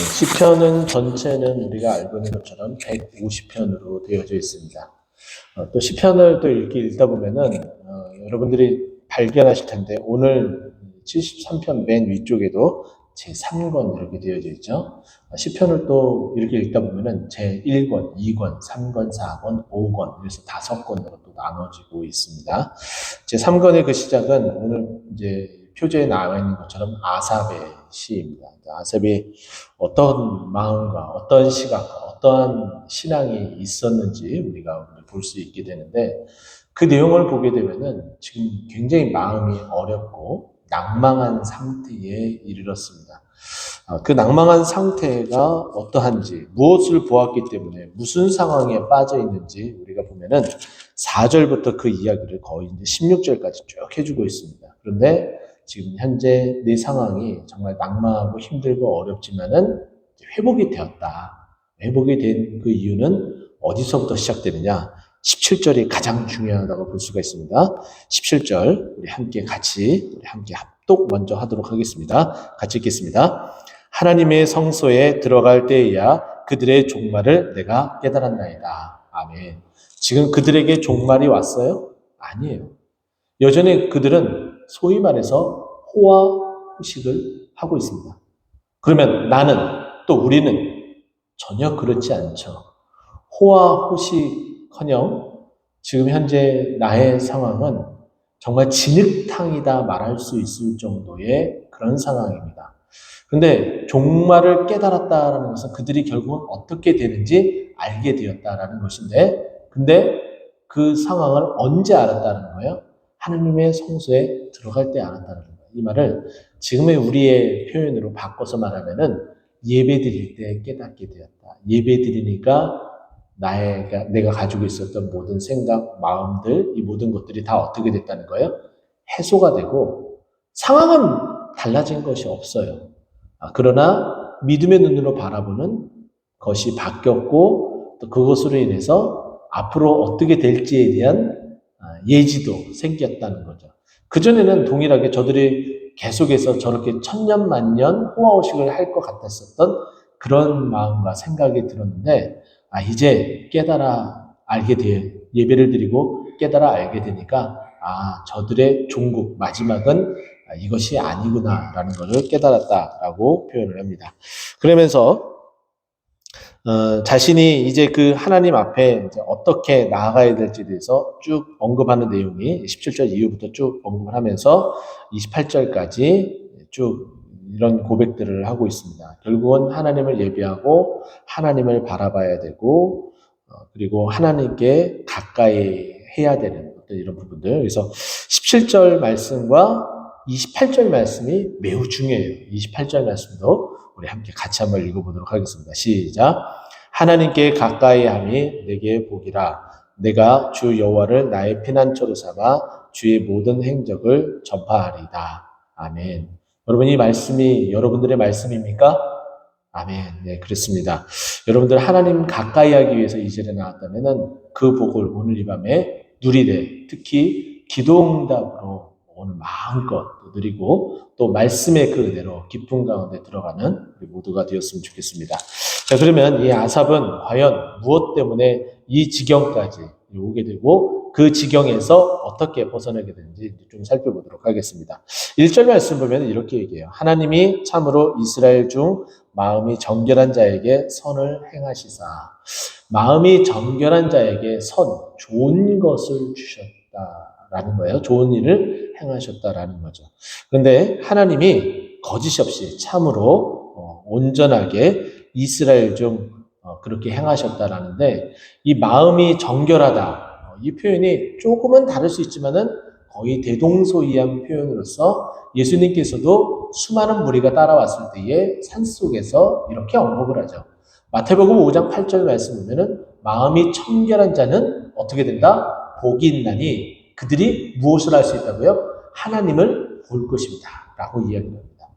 시편은 전체는 우리가 알고 있는 것처럼 150편으로 되어져 있습니다. 또 시편을 또 읽다 보면은 여러분들이 발견하실 텐데 오늘 73편 맨 위쪽에도 제3권 이렇게 되어져 있죠. 시편을 또 이렇게 읽다 보면은 제1권, 2권, 3권, 4권, 5권 그래서 5권으로 또 나눠지고 있습니다. 제3권의 그 시작은 오늘 이제 표제에 나와 있는 것처럼 아삽의 시입니다. 아삽이 어떤 마음과 어떤 시각과 어떠한 신앙이 있었는지 우리가 볼 수 있게 되는데 그 내용을 보게 되면은 지금 굉장히 마음이 어렵고 낭망한 상태에 이르렀습니다. 그 낭망한 상태가 어떠한지, 무엇을 보았기 때문에 무슨 상황에 빠져 있는지 우리가 보면은 4절부터 그 이야기를 거의 이제 16절까지 쭉 해주고 있습니다. 그런데 지금 현재 내 상황이 정말 낭망하고 힘들고 어렵지만은 회복이 되었다. 회복이 된 그 이유는 어디서부터 시작되느냐? 17절이 가장 중요하다고 볼 수가 있습니다. 17절 우리 함께 합독 먼저 하도록 하겠습니다. 같이 읽겠습니다. 하나님의 성소에 들어갈 때에야 그들의 종말을 내가 깨달았나이다. 아멘. 지금 그들에게 종말이 왔어요? 아니에요. 여전히 그들은 소위 말해서 호화 후식을 하고 있습니다. 그러면 나는 또 우리는 전혀 그렇지 않죠. 호화 후식커녕 지금 현재 나의 상황은 정말 진흙탕이다 말할 수 있을 정도의 그런 상황입니다. 그런데 종말을 깨달았다라는 것은 그들이 결국은 어떻게 되는지 알게 되었다라는 것인데, 근데 그 상황을 언제 알았다는 거예요? 하나님의 성소에 들어갈 때 알았다는 거예요. 이 말을 지금의 우리의 표현으로 바꿔서 말하면은 예배 드릴 때 깨닫게 되었다. 예배 드리니까 내가 가지고 있었던 모든 생각, 마음들, 이 모든 것들이 다 어떻게 됐다는 거예요? 해소가 되고 상황은 달라진 것이 없어요. 그러나 믿음의 눈으로 바라보는 것이 바뀌었고 또 그것으로 인해서 앞으로 어떻게 될지에 대한 예지도 생겼다는 거죠. 그전에는 동일하게 저들이 계속해서 저렇게 천년만년 호화호식을 할 것 같았었던 그런 마음과 생각이 들었는데 이제 예배를 드리고 깨달아 알게 되니까 저들의 종국 마지막은 이것이 아니구나라는 것을 깨달았다라고 표현을 합니다. 그러면서 자신이 이제 그 하나님 앞에 이제 어떻게 나아가야 될지에 대해서 쭉 언급하는 내용이 17절 이후부터 쭉 언급을 하면서 28절까지 쭉 이런 고백들을 하고 있습니다. 결국은 하나님을 예배하고 하나님을 바라봐야 되고 그리고 하나님께 가까이 해야 되는 어떤 이런 부분들. 그래서 17절 말씀과 28절 말씀이 매우 중요해요. 28절 말씀도 우리 함께 같이 한번 읽어보도록 하겠습니다. 시작. 하나님께 가까이 함이 내게 복이라. 내가 주 여호와를 나의 피난처로 삼아 주의 모든 행적을 전파하리다. 아멘. 여러분 이 말씀이 여러분들의 말씀입니까? 아멘. 네, 그렇습니다. 여러분들 하나님 가까이 하기 위해서 이 절에 나왔다면은 그 복을 오늘 이 밤에 누리되 특히 기도응답으로 오늘 마음껏 누리고 또 말씀의 그 은혜로 기쁨 가운데 들어가는 우리 모두가 되었으면 좋겠습니다. 자, 그러면 이 아삽은 과연 무엇 때문에 이 지경까지 오게 되고 그 지경에서 어떻게 벗어나게 되는지 좀 살펴보도록 하겠습니다. 1절 말씀 보면 이렇게 얘기해요. 하나님이 참으로 이스라엘 중 마음이 정결한 자에게 선을 행하시사. 마음이 정결한 자에게 좋은 것을 주셨다라는 거예요. 좋은 일을 행하셨다라는 거죠. 그런데 하나님이 거짓 없이 참으로 온전하게 이스라엘 중 그렇게 행하셨다라는데 이 마음이 정결하다. 이 표현이 조금은 다를 수 있지만은 거의 대동소이한 표현으로서 예수님께서도 수많은 무리가 따라왔을 때에 산속에서 이렇게 언급을 하죠. 마태복음 5장 8절 말씀 보면은 마음이 청결한 자는 어떻게 된다? 복이 있나니 그들이 무엇을 할 수 있다고요? 하나님을 볼 것입니다. 라고 이야기합니다.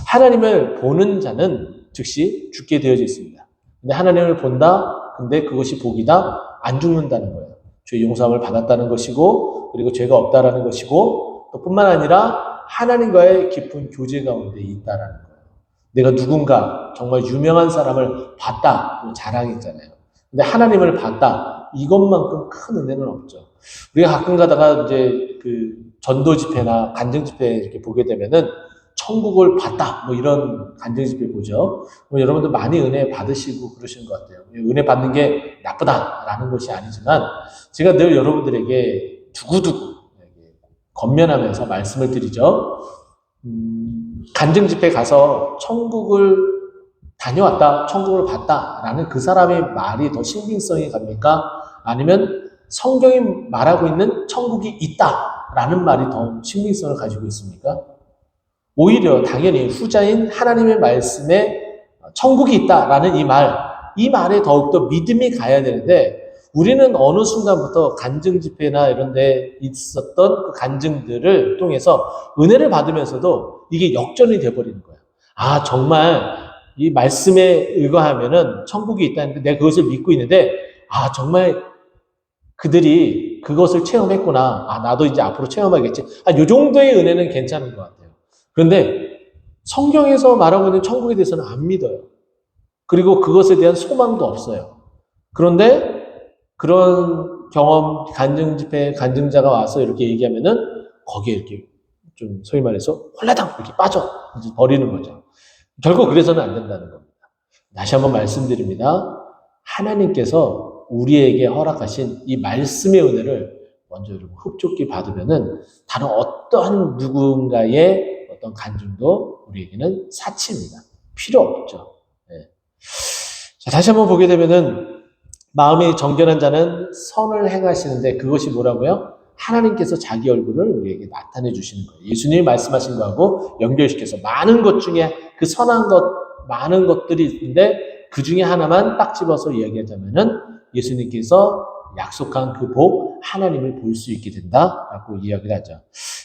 하나님을 보는 자는 즉시 죽게 되어져 있습니다. 근데 하나님을 본다? 근데 그것이 복이다? 안 죽는다는 거예요. 죄 용서함을 받았다는 것이고 그리고 죄가 없다라는 것이고 또 뿐만 아니라 하나님과의 깊은 교제 가운데 있다라는 거예요. 내가 누군가 정말 유명한 사람을 봤다, 자랑이잖아요. 근데 하나님을 봤다, 이것만큼 큰 은혜는 없죠. 우리가 가끔 가다가 이제 그 전도 집회나 간증 집회 이렇게 보게 되면은 천국을 봤다, 뭐 이런 간증 집회 보죠. 뭐 여러분들 많이 은혜 받으시고 그러시는 것 같아요. 은혜 받는 게 나쁘다라는 것이 아니지만 제가 늘 여러분들에게 두고두고 건면하면서 말씀을 드리죠. 간증 집회 가서 천국을 다녀왔다, 천국을 봤다라는 그 사람의 말이 더 신빙성이 갑니까? 아니면 성경이 말하고 있는 천국이 있다라는 말이 더 신빙성을 가지고 있습니까? 오히려 당연히 후자인 하나님의 말씀에 천국이 있다라는 이 말에 더욱더 믿음이 가야 되는데 우리는 어느 순간부터 간증 집회나 이런 데 있었던 그 간증들을 통해서 은혜를 받으면서도 이게 역전이 돼버리는 거예요. 아, 정말 이 말씀에 의거하면은 천국이 있다는데 내가 그것을 믿고 있는데 아, 정말 그들이 그것을 체험했구나. 아, 나도 이제 앞으로 체험하겠지. 아, 요 정도의 은혜는 괜찮은 것 같아요. 그런데 성경에서 말하고 있는 천국에 대해서는 안 믿어요. 그리고 그것에 대한 소망도 없어요. 그런데 그런 경험, 간증 집회, 간증자가 와서 이렇게 얘기하면은 거기에 이렇게 좀 소위 말해서 홀라당 이렇게 빠져 버리는 거죠. 결국 그래서는 안 된다는 겁니다. 다시 한번 말씀드립니다. 하나님께서 우리에게 허락하신 이 말씀의 은혜를 먼저 여러분 흡족히 받으면은 다른 어떠한 누군가의 어떤 간증도 우리에게는 사치입니다. 필요 없죠. 네. 자, 다시 한번 보게 되면은 마음이 정결한 자는 선을 행하시는데 그것이 뭐라고요? 하나님께서 자기 얼굴을 우리에게 나타내 주시는 거예요. 예수님이 말씀하신 거하고 연결시켜서 많은 것 중에 그 선한 것, 많은 것들이 있는데 그 중에 하나만 딱 집어서 이야기하자면은 예수님께서 약속한 그 복, 하나님을 볼 수 있게 된다라고 이야기를 하죠.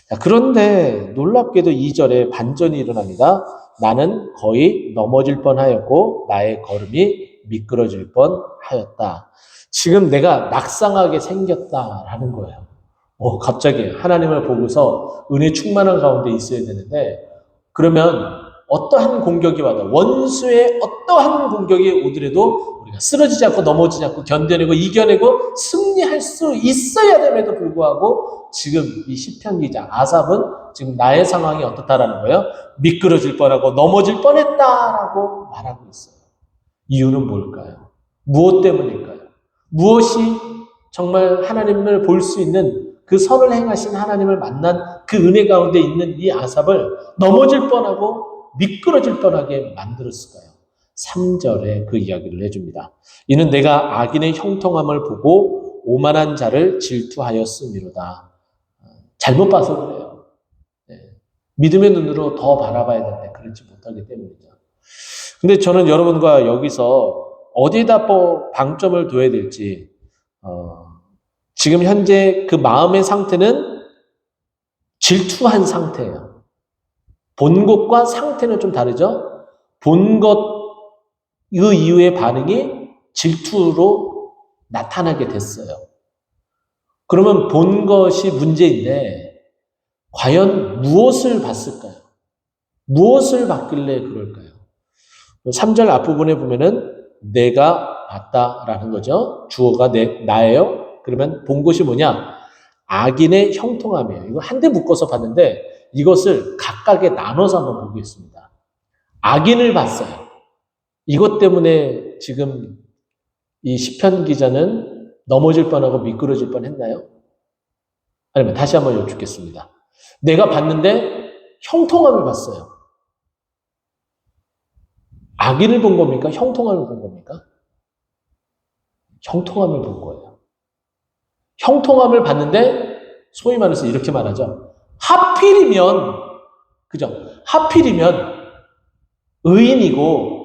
자, 그런데 놀랍게도 2절에 반전이 일어납니다. 나는 거의 넘어질 뻔하였고 나의 걸음이 미끄러질 뻔하였다. 지금 내가 낙상하게 생겼다라는 거예요. 갑자기 하나님을 보고서 은혜 충만한 가운데 있어야 되는데 그러면 어떠한 공격이 와도 원수의 어떠한 공격이 오더라도 우리가 쓰러지지 않고 넘어지지 않고 견뎌내고 이겨내고 승리할 수 있어야 됨에도 불구하고 지금 이 시편 기자 아삽은 지금 나의 상황이 어떻다라는 거예요? 미끄러질 뻔하고 넘어질 뻔했다라고 말하고 있어요. 이유는 뭘까요? 무엇 때문일까요? 무엇이 정말 하나님을 볼 수 있는 그 선을 행하신 하나님을 만난 그 은혜 가운데 있는 이 아삽을 넘어질 뻔하고 미끄러질 뻔하게 만들었을까요? 3절에 그 이야기를 해줍니다. 이는 내가 악인의 형통함을 보고 오만한 자를 질투하였음이로다. 잘못 봐서 그래요. 네. 믿음의 눈으로 더 바라봐야 되는데 그렇지 못하기 때문이죠. 근데 저는 여러분과 여기서 어디다 방점을 둬야 될지 지금 현재 그 마음의 상태는 질투한 상태예요. 본 것과 상태는 좀 다르죠? 본 것 이후의 반응이 질투로 나타나게 됐어요. 그러면 본 것이 문제인데 과연 무엇을 봤을까요? 무엇을 봤길래 그럴까요? 3절 앞부분에 보면은 내가 봤다라는 거죠. 주어가 나예요. 그러면 본 것이 뭐냐? 악인의 형통함이에요. 이거 한데 묶어서 봤는데 이것을 각각에 나눠서 한번 보겠습니다. 악인을 봤어요. 이것 때문에 지금 이 시편 기자는 넘어질 뻔하고 미끄러질 뻔했나요? 아니면 다시 한번 여쭙겠습니다. 내가 봤는데 형통함을 봤어요. 악인을 본 겁니까? 형통함을 본 겁니까? 형통함을 본 거예요. 형통함을 봤는데 소위 말해서 이렇게 말하죠. 하필이면 그죠? 하필이면 의인이고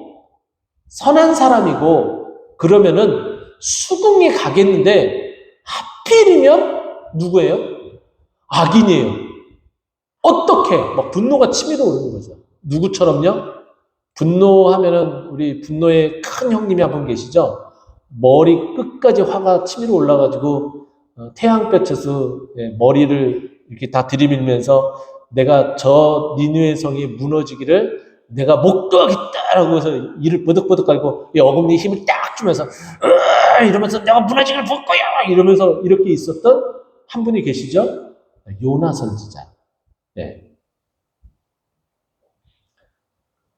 선한 사람이고 그러면은 수긍이 가겠는데 하필이면 누구예요? 악인이에요. 어떻게? 막 분노가 치밀어 오르는 거죠. 누구처럼요? 분노하면은 우리 분노의 큰 형님이 한 분 계시죠? 머리 끝까지 화가 치밀어 올라가지고 태양볕에서 머리를 이렇게 다 들이밀면서 내가 저 니느웨 성이 무너지기를 내가 목도하겠다라고 해서 이를 버득버득 깔고 이 어금니에 힘을 딱 주면서 이러면서 내가 무너지기를 볼 거야 이러면서 이렇게 있었던 한 분이 계시죠? 요나 선지자. 네.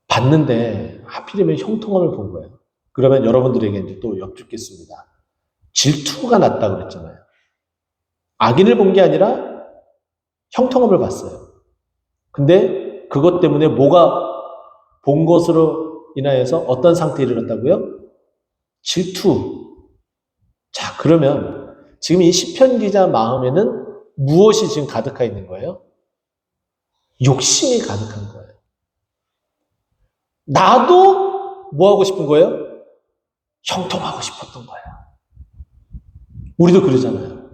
봤는데 하필이면 형통함을 본 거예요. 그러면 여러분들에게 이제 또 여쭙겠습니다. 질투가 났다 그랬잖아요. 악인을 본 게 아니라 형통함을 봤어요. 근데 그것 때문에 뭐가 본 것으로 인하여서 어떤 상태에 이르렀다고요? 질투. 자, 그러면 지금 이 시편 기자 마음에는 무엇이 지금 가득하 있는 거예요? 욕심이 가득한 거예요. 나도 뭐 하고 싶은 거예요? 형통하고 싶었던 거예요. 우리도 그러잖아요.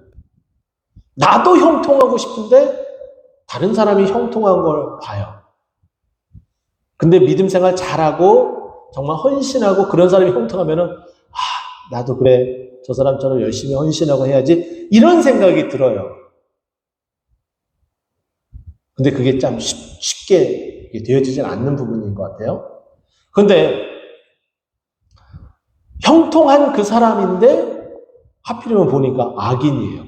나도 형통하고 싶은데 다른 사람이 형통한 걸 봐요. 근데 믿음 생활 잘하고 정말 헌신하고 그런 사람이 형통하면은 나도 그래 저 사람처럼 열심히 헌신하고 해야지 이런 생각이 들어요. 근데 그게 참 쉽게 되어지진 않는 부분인 것 같아요. 근데 형통한 그 사람인데 하필이면 보니까 악인이에요.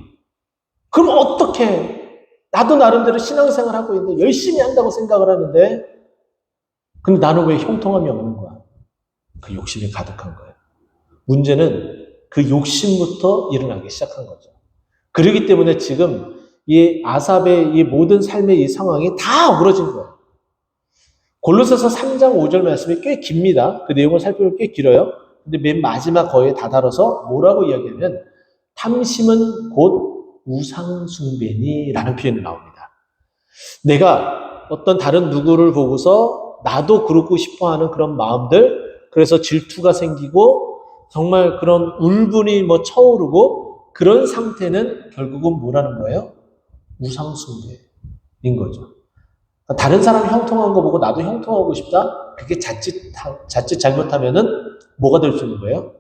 그럼 어떻게 나도 나름대로 신앙생활 하고 있는데 열심히 한다고 생각을 하는데 근데 나는 왜 형통함이 없는 거야? 그 욕심이 가득한 거예요. 문제는 그 욕심부터 일어나기 시작한 거죠. 그렇기 때문에 지금 이 아삽의 이 모든 삶의 이 상황이 다 어그러진 거예요. 골로새서 3장 5절 말씀이 꽤 깁니다. 그 내용을 살펴보면 꽤 길어요. 근데 맨 마지막 거에 다다뤄서 뭐라고 이야기하면 탐심은 곧 우상숭배니라는 표현이 나옵니다. 내가 어떤 다른 누구를 보고서 나도 그러고 싶어하는 그런 마음들, 그래서 질투가 생기고 정말 그런 울분이 뭐 차오르고 그런 상태는 결국은 뭐라는 거예요? 우상숭배인 거죠. 다른 사람 형통한 거 보고 나도 형통하고 싶다? 그게 자칫 잘못하면은 뭐가 될 수 있는 거예요?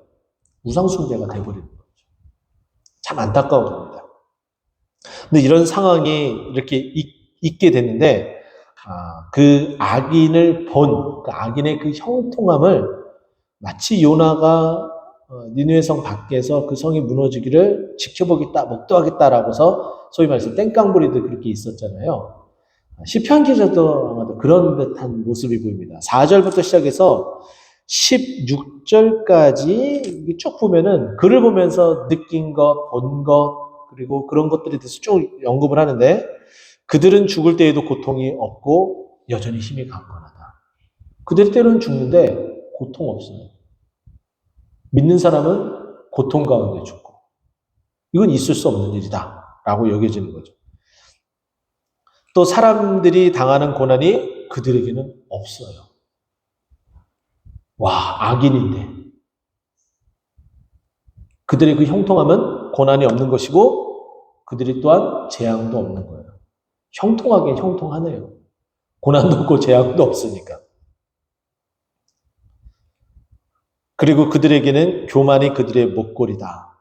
우상숭배가 돼버리는 거죠. 참 안타까운 겁니다. 근데 이런 상황이 이렇게 있게 됐는데, 그 악인을 그 악인의 그 형통함을 마치 요나가 니느웨 성 밖에서 그 성이 무너지기를 지켜보겠다, 목도하겠다라고서 소위 말해서 땡깡부리도 그렇게 있었잖아요. 시편 기자도 아마도 그런 듯한 모습이 보입니다. 4절부터 시작해서 16절까지 쭉 보면은 글을 보면서 느낀 것, 본 것, 그리고 그런 것들에 대해서 쭉 언급을 하는데 그들은 죽을 때에도 고통이 없고 여전히 힘이 강건하다. 그들 때로는 죽는데 고통 없어요. 믿는 사람은 고통 가운데 죽고 이건 있을 수 없는 일이다 라고 여겨지는 거죠. 또 사람들이 당하는 고난이 그들에게는 없어요. 와, 악인인데. 그들의 그 형통함은 고난이 없는 것이고 그들이 또한 재앙도 없는 거예요. 형통하긴 형통하네요. 고난도 없고 재앙도 없으니까. 그리고 그들에게는 교만이 그들의 목골이다.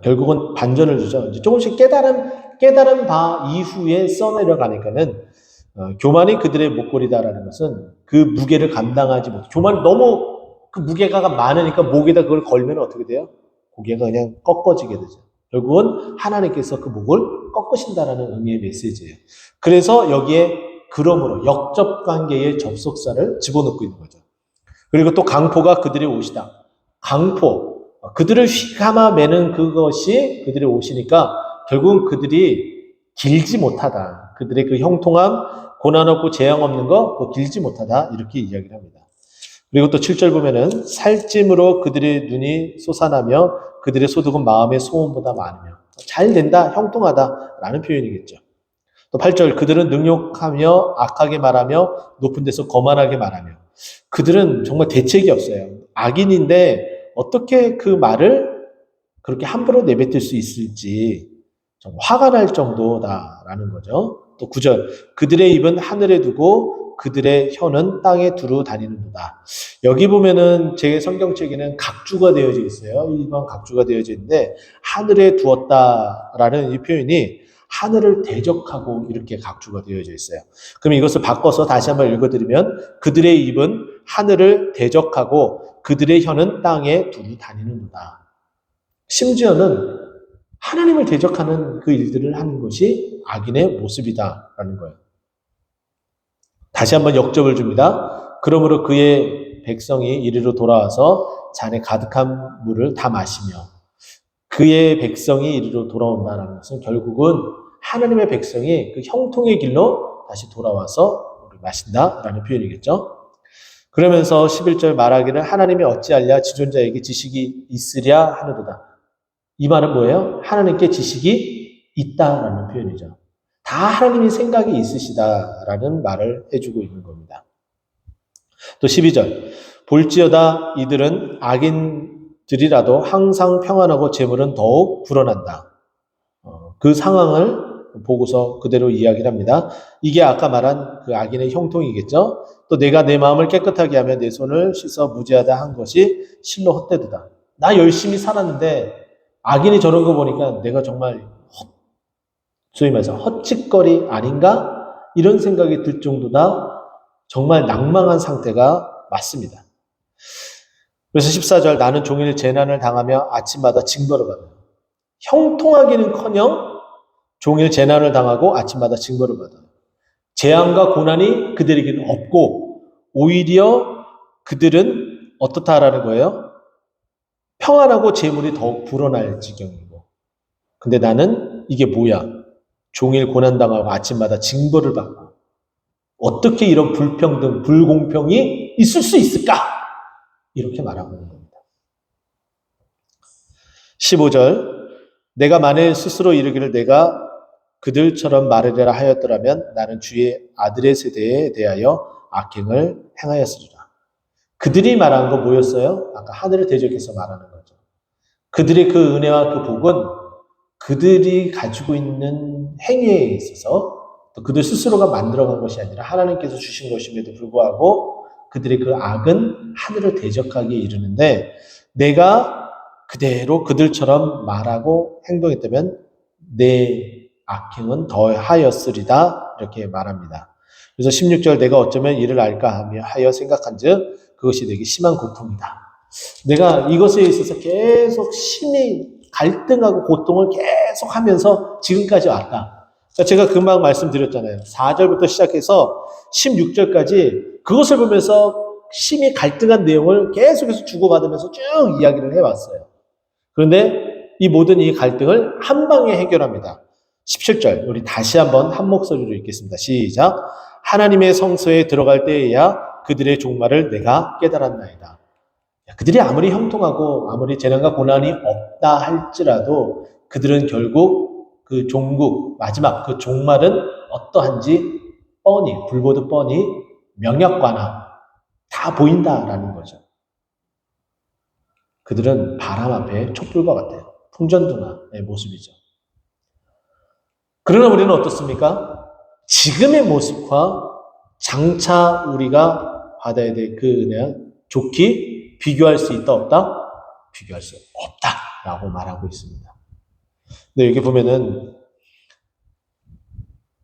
결국은 반전을 주죠. 이제 조금씩 깨달은 바 이후에 써내려가니까는 교만이 그들의 목골이다라는 것은 그 무게를 감당하지 못해. 교만이 너무 그 무게가 많으니까 목에다 그걸 걸면 어떻게 돼요? 고개가 그냥 꺾어지게 되죠. 결국은 하나님께서 그 목을 꺾으신다라는 의미의 메시지예요. 그래서 여기에 그러므로 역접관계의 접속사를 집어넣고 있는 거죠. 그리고 또 강포가 그들의 옷이다. 강포, 그들을 휘감아 매는 그것이 그들의 옷이니까 결국은 그들이 길지 못하다. 그들의 그 형통함, 고난 없고 재앙 없는 거 그거 길지 못하다. 이렇게 이야기를 합니다. 그리고 또 7절 보면은 살찜으로 그들의 눈이 솟아나며 그들의 소득은 마음의 소원보다 많으며 잘 된다, 형통하다 라는 표현이겠죠. 또 8절 그들은 능욕하며 악하게 말하며 높은 데서 거만하게 말하며 그들은 정말 대책이 없어요. 악인인데 어떻게 그 말을 그렇게 함부로 내뱉을 수 있을지 정말 화가 날 정도다라는 거죠. 또 9절 그들의 입은 하늘에 두고 그들의 혀는 땅에 두루 다니는도다. 여기 보면은 제 성경책에는 각주가 되어져 있어요. 일반 각주가 되어져 있는데 하늘에 두었다라는 이 표현이 하늘을 대적하고 이렇게 각주가 되어져 있어요. 그럼 이것을 바꿔서 다시 한번 읽어드리면 그들의 입은 하늘을 대적하고 그들의 혀는 땅에 두루 다니는도다. 심지어는 하나님을 대적하는 그 일들을 하는 것이 악인의 모습이다라는 거예요. 다시 한번 역접을 줍니다. 그러므로 그의 백성이 이리로 돌아와서 잔에 가득한 물을 다 마시며 그의 백성이 이리로 돌아온다는 것은 결국은 하나님의 백성이 그 형통의 길로 다시 돌아와서 마신다라는 표현이겠죠. 그러면서 11절 말하기를 하나님이 어찌하랴 지존자에게 지식이 있으랴 하느도다. 이 말은 뭐예요? 하나님께 지식이 있다라는 표현이죠. 다 하나님이 생각이 있으시다라는 말을 해주고 있는 겁니다. 또 12절 볼지어다 이들은 악인들이라도 항상 평안하고 재물은 더욱 불어난다. 그 상황을 보고서 그대로 이야기를 합니다. 이게 아까 말한 그 악인의 형통이겠죠. 또 내가 내 마음을 깨끗하게 하며 내 손을 씻어 무죄하다 한 것이 실로 헛되도다. 나 열심히 살았는데 악인이 저런 거 보니까 내가 정말 소위 말해서 헛짓거리 아닌가? 이런 생각이 들 정도다 정말 낭망한 상태가 맞습니다. 그래서 14절 나는 종일 재난을 당하며 아침마다 징벌을 받아요. 형통하기는커녕 종일 재난을 당하고 아침마다 징벌을 받아요. 재앙과 고난이 그들에게는 없고 오히려 그들은 어떻다라는 거예요? 평안하고 재물이 더욱 불어날 지경이고. 근데 나는 이게 뭐야? 종일 고난당하고 아침마다 징벌을 받고 어떻게 이런 불평등, 불공평이 있을 수 있을까? 이렇게 말하고 있는 겁니다. 15절 내가 만일 스스로 이르기를 내가 그들처럼 말하리라 하였더라면 나는 주의 아들의 세대에 대하여 악행을 행하였으리라. 그들이 말한 거 뭐였어요? 아까 하늘을 대적해서 말하는 거죠. 그들의 그 은혜와 그 복은 그들이 가지고 있는 행위에 있어서 또 그들 스스로가 만들어간 것이 아니라 하나님께서 주신 것임에도 불구하고 그들의 그 악은 하늘을 대적하기에 이르는데 내가 그대로 그들처럼 말하고 행동했다면 내 악행은 더하였으리다 이렇게 말합니다. 그래서 16절 내가 어쩌면 이를 알까 하여 생각한즉 그것이 되게 심한 고통이다. 내가 이것에 있어서 계속 심히 갈등하고 고통을 계속 하면서 지금까지 왔다. 제가 금방 말씀드렸잖아요. 4절부터 시작해서 16절까지 그것을 보면서 심히 갈등한 내용을 계속해서 주고받으면서 쭉 이야기를 해왔어요. 그런데 이 모든 이 갈등을 한 방에 해결합니다. 17절 우리 다시 한번 한 목소리로 읽겠습니다. 시작. 하나님의 성소에 들어갈 때에야 그들의 종말을 내가 깨달았나이다. 그들이 아무리 형통하고 아무리 재난과 고난이 없다 할지라도 그들은 결국 그 종국 마지막 그 종말은 어떠한지 뻔히 불보듯 뻔히 명약관화 다 보인다라는 거죠. 그들은 바람 앞에 촛불과 같아요. 풍전등화의 모습이죠. 그러나 우리는 어떻습니까? 지금의 모습과 장차 우리가 받아야 될 그 은혜와 좋게 비교할 수 있다 없다? 비교할 수 없다라고 말하고 있습니다. 근데 여기 보면은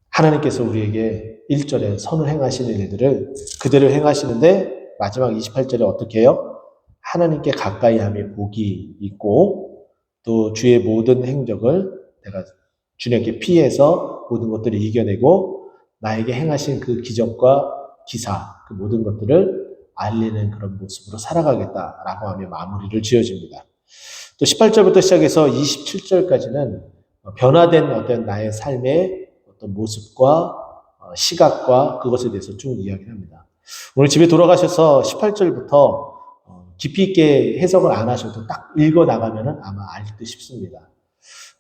하나님께서 우리에게 1절에 선을 행하시는 일들을 그대로 행하시는데 마지막 28절에 어떻게 해요? 하나님께 가까이 함에 복이 있고 또 주의 모든 행적을 내가 주님께 피해서 모든 것들을 이겨내고 나에게 행하신 그 기적과 기사 그 모든 것들을 알리는 그런 모습으로 살아가겠다라고 하며 마무리를 지어집니다. 또 18절부터 시작해서 27절까지는 변화된 어떤 나의 삶의 어떤 모습과 시각과 그것에 대해서 쭉 이야기를 합니다. 오늘 집에 돌아가셔서 18절부터 깊이 있게 해석을 안 하셔도 딱 읽어 나가면 아마 알 듯 싶습니다.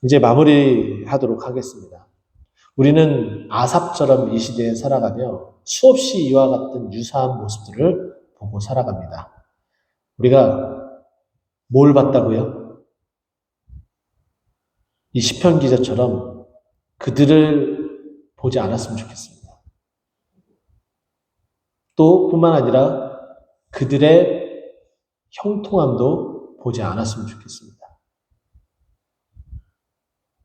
이제 마무리하도록 하겠습니다. 우리는 아삽처럼 이 시대에 살아가며 수없이 이와 같은 유사한 모습들을 보고 살아갑니다. 우리가 뭘 봤다고요? 이 시편 기자처럼 그들을 보지 않았으면 좋겠습니다. 또 뿐만 아니라 그들의 형통함도 보지 않았으면 좋겠습니다.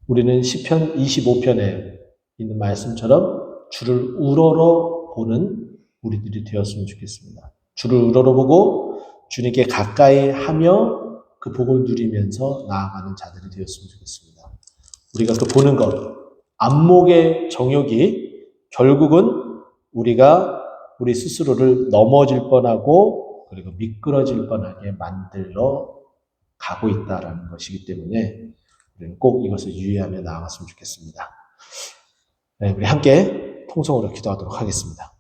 우리는 시편 25편에 있는 말씀처럼 주를 우러러 보는 우리들이 되었으면 좋겠습니다. 주를 우러러 보고 주님께 가까이 하며 그 복을 누리면서 나아가는 자들이 되었으면 좋겠습니다. 우리가 그 보는 것, 안목의 정욕이 결국은 우리가 우리 스스로를 넘어질 뻔하고 그리고 미끄러질 뻔하게 만들어 가고 있다라는 것이기 때문에 우리는 꼭 이것을 유의하며 나아갔으면 좋겠습니다. 네, 우리 함께 통성으로 기도하도록 하겠습니다.